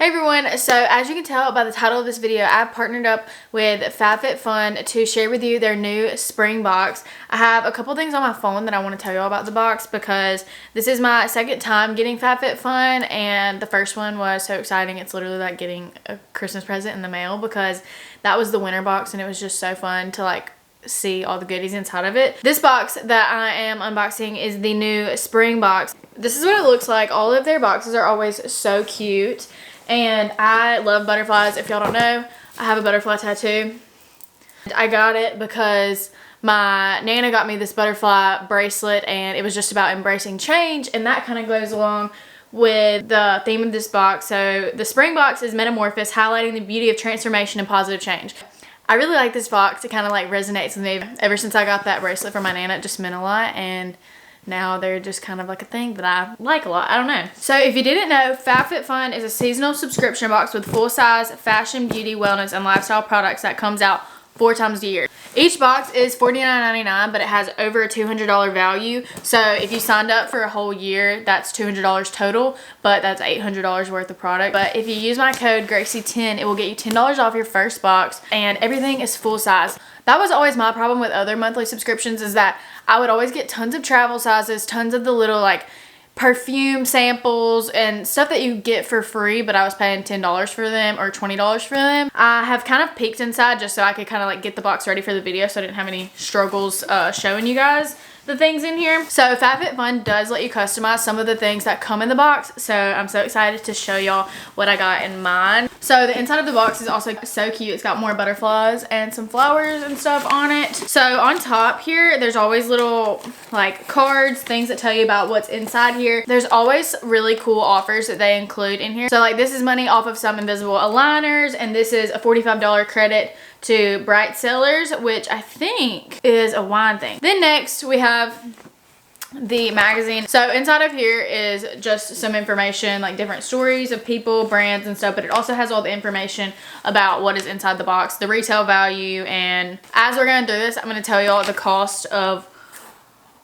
Hey everyone, so as you can tell by the title of this video, I've partnered up with FabFitFun to share with you their new spring box. I have a couple things on my phone that I want to tell you all about the box because this is my second time getting FabFitFun, and the first one was so exciting. It's literally like getting a Christmas present in the mail because that was the winter box and it was just so fun to like see all the goodies inside of it. This box that I am unboxing is the new spring box. This is what it looks like. All of their boxes are always so cute. And I love butterflies. If y'all don't know, I have a butterfly tattoo. I got it because my Nana got me this butterfly bracelet and it was just about embracing change, and that kind of goes along with the theme of this box. So the spring box is metamorphosis, highlighting the beauty of transformation and positive change. I really like this box. It kind of like resonates with me. Ever since I got that bracelet from my Nana, it just meant a lot, and now they're just kind of like a thing that I like a lot. I don't know. So if you didn't know, FabFitFun is a seasonal subscription box with full-size fashion, beauty, wellness, and lifestyle products that comes out 4 times a year. Each box is $49.99, but it has over a $200 value. So if you signed up for a whole year, that's $200 total, but that's $800 worth of product. But if you use my code Graysie10, it will get you $10 off your first box, and everything is full size. That was always my problem with other monthly subscriptions, is that I would always get tons of travel sizes, tons of the little like perfume samples and stuff that you get for free, but I was paying $10 for them or $20 for them. I have kind of peeked inside just so I could kind of like get the box ready for the video, so I didn't have any struggles showing you guys the things in here. So FabFitFun does let you customize some of the things that come in the box, so I'm so excited to show y'all what I got in mine. So the inside of the box is also so cute. It's got more butterflies and some flowers and stuff on it. So on top here, there's always little like cards, things that tell you about what's inside here. There's always really cool offers that they include in here. So like this is money off of some invisible aligners, and this is a $45 credit to Bright Sellers, which I think is a wine thing. Then next we have the magazine. So inside of here is just some information, like different stories of people, brands, and stuff, but it also has all the information about what is inside the box, the retail value, and as we're going through this, I'm going to tell you all the cost of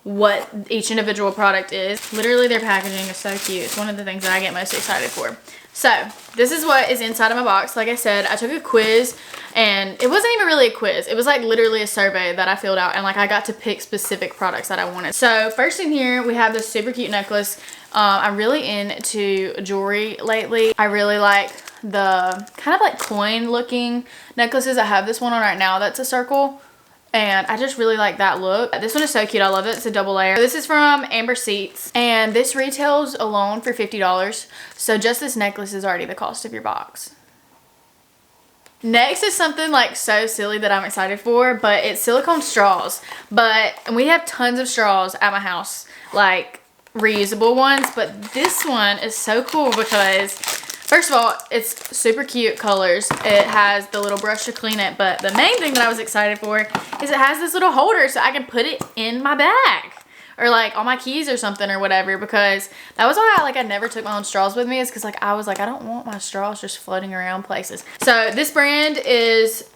what each individual product is. Literally their packaging is so cute. It's one of the things that I get most excited for. So this is what is inside of my box. Like I said, I took a quiz, and it wasn't even really a quiz. It was like literally a survey that I filled out, and like I got to pick specific products that I wanted. So first in here, we have this super cute necklace. I'm really into jewelry lately. I really like the kind of like coin looking necklaces. I have this one on right now that's a circle, and I just really like that look. This one is so cute. I love it. It's a double layer. This is from Amber Seats, and this retails alone for $50. So just this necklace is already the cost of your box. Next is something like so silly that I'm excited for, but it's silicone straws. And we have tons of straws at my house, like reusable ones, but this one is so cool because first of all, it's super cute colors. It has the little brush to clean it, but the main thing that I was excited for is it has this little holder so I can put it in my bag or like on my keys or something or whatever, because that was why I never took my own straws with me, is because I was like, I don't want my straws just floating around places. So this brand is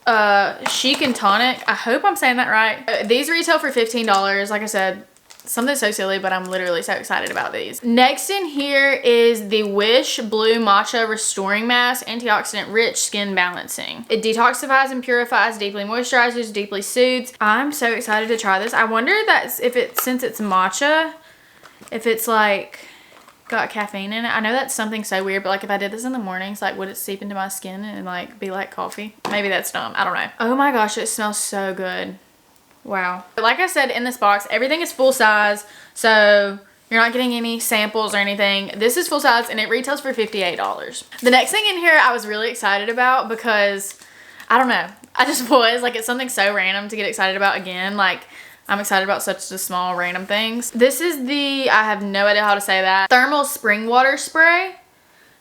Chic and Tonic. I hope I'm saying that right. These retail for $15. Like I said, something so silly, but I'm literally so excited about these. Next in here is the Wish Blue Matcha Restoring Mask, antioxidant rich skin balancing. It detoxifies and purifies, deeply moisturizes, deeply soothes. I'm so excited to try this. I wonder since it's matcha, if it's like got caffeine in it. I know that's something so weird, but like if I did this in the mornings, like would it seep into my skin and like be like coffee? Maybe that's dumb. I don't know. Oh my gosh, it smells so good. Wow. Like I said, in this box, everything is full size, so you're not getting any samples or anything. This is full size, and it retails for $58. The next thing in here I was really excited about because, I don't know, I just was, like, it's something so random to get excited about again. Like, I'm excited about such the small random things. This is the, I have no idea how to say that, thermal spring water spray.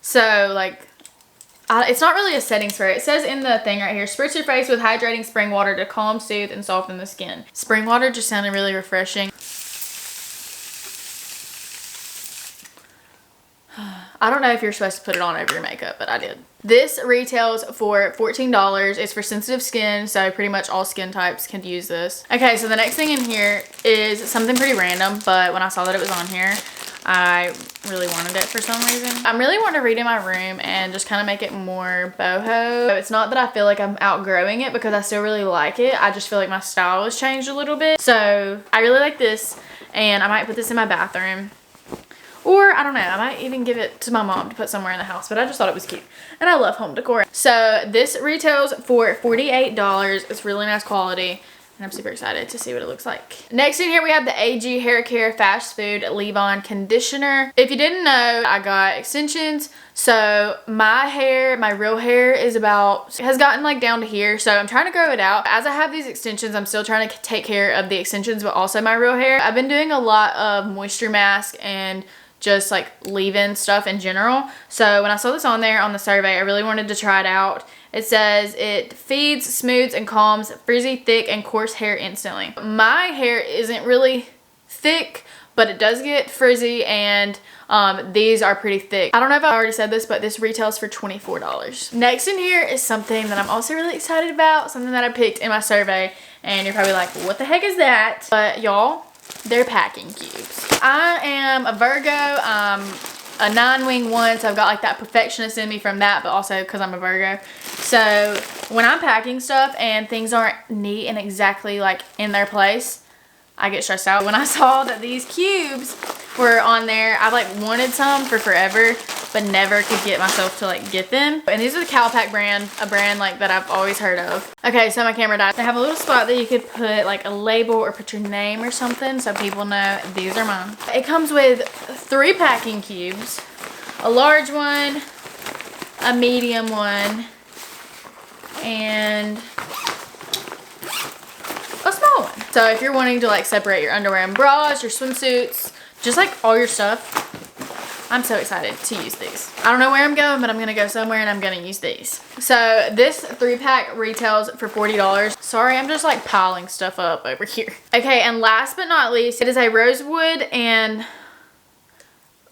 So, like, it's not really a setting spray. It says in the thing right here, spritz your face with hydrating spring water to calm, soothe, and soften the skin. Spring water just sounded really refreshing. I don't know if you're supposed to put it on over your makeup, but I did. This retails for $14. It's for sensitive skin, so pretty much all skin types can use this. Okay, so the next thing in here is something pretty random, but when I saw that it was on here, I really wanted it for some reason. I'm really wanting to redo my room and just kind of make it more boho. It's not that I feel like I'm outgrowing it because I still really like it. I just feel like my style has changed a little bit. So I really like this, and I might put this in my bathroom. Or, I don't know, I might even give it to my mom to put somewhere in the house, but I just thought it was cute. And I love home decor. So this retails for $48. It's really nice quality. And I'm super excited to see what it looks like. Next in here, we have the AG Hair Care Fast Food Leave-On Conditioner. If you didn't know, I got extensions. So my hair, my real hair has gotten like down to here. So I'm trying to grow it out. As I have these extensions, I'm still trying to take care of the extensions, but also my real hair. I've been doing a lot of moisture mask and just like leave-in stuff in general. So when I saw this on there on the survey, I really wanted to try it out. It says it feeds, smooths, and calms frizzy, thick, and coarse hair instantly. My hair isn't really thick, but it does get frizzy, and these are pretty thick. I don't know if I already said this, but this retails for $24. Next in here is something that I'm also really excited about, something that I picked in my survey, and you're probably like, what the heck is that? But y'all, they're packing cubes. I am a Virgo. A 9-wing one, so I've got like that perfectionist in me from that, but also because I'm a Virgo. So when I'm packing stuff and things aren't neat and exactly like in their place, I get stressed out. When I saw that these cubes were on there, I like wanted some for forever, but never could get myself to like get them. And these are the Calpac brand, a brand like that I've always heard of. Okay, so my camera died. They have a little spot that you could put like a label or put your name or something so people know these are mine. It comes with 3 packing cubes, a large one, a medium one, and a small one. So if you're wanting to like separate your underwear and bras, your swimsuits, just like all your stuff, I'm so excited to use these. I don't know where I'm going, but I'm gonna go somewhere and I'm gonna use these. So this 3-pack retails for $40. Sorry, I'm just like piling stuff up over here. Okay, and last but not least, it is a rosewood and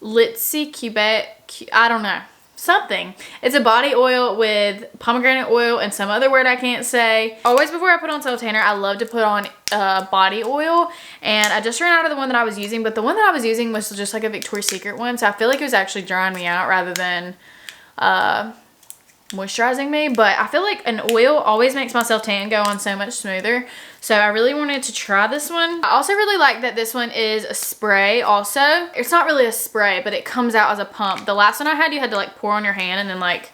Litzy Cubet, I don't know, something. It's a body oil with pomegranate oil and some other word I can't say. Always before I put on self tanner, I love to put on body oil, and I just ran out of the one that I was using, but the one that I was using was just like a Victoria's Secret one, so I feel like it was actually drying me out rather than moisturizing me. But I feel like an oil always makes my self tan go on so much smoother, so I really wanted to try this one. I also really like that this one is a spray also. It's not really a spray, but it comes out as a pump. The last one I had, you had to like pour on your hand and then like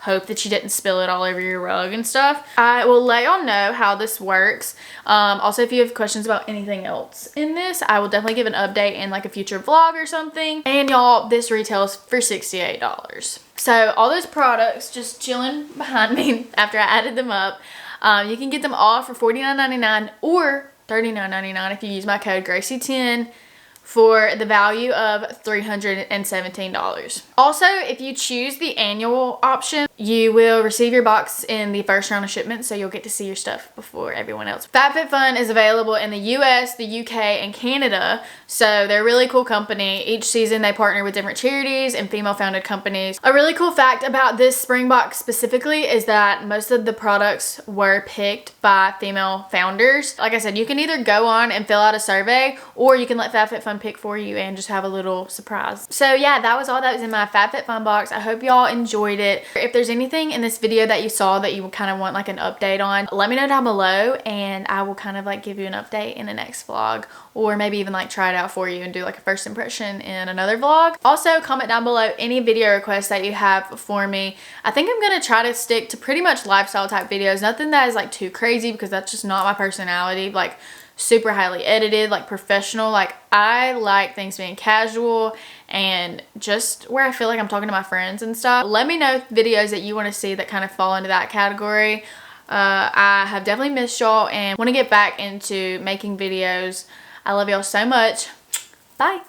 hope that you didn't spill it all over your rug and stuff. I will let y'all know how this works. Also, if you have questions about anything else in this, I will definitely give an update in like a future vlog or something. And y'all, this retails for $68. So all those products just chilling behind me after I added them up. You can get them all for $49.99 or $39.99 if you use my code Graysie10 for the value of $317. Also, if you choose the annual option, you will receive your box in the first round of shipment, so you'll get to see your stuff before everyone else. FabFitFun is available in the US, the UK, and Canada, so they're a really cool company. Each season they partner with different charities and female-founded companies. A really cool fact about this spring box specifically is that most of the products were picked by female founders. Like I said, you can either go on and fill out a survey, or you can let FabFitFun pick for you and just have a little surprise. So yeah, that was all that was in my FabFitFun box. I hope y'all enjoyed it. If there's anything in this video that you saw that you kind of want like an update on, let me know down below, and I will kind of like give you an update in the next vlog, or maybe even like try it out for you and do like a first impression in another vlog. Also, comment down below any video requests that you have for me. I think I'm gonna try to stick to pretty much lifestyle type videos, nothing that is like too crazy, because that's just not my personality. Like super highly edited, like professional. Like I like things being casual and just where I feel like I'm talking to my friends and stuff. Let me know videos that you want to see that kind of fall into that category. I have definitely missed y'all and want to get back into making videos. I love y'all so much. Bye.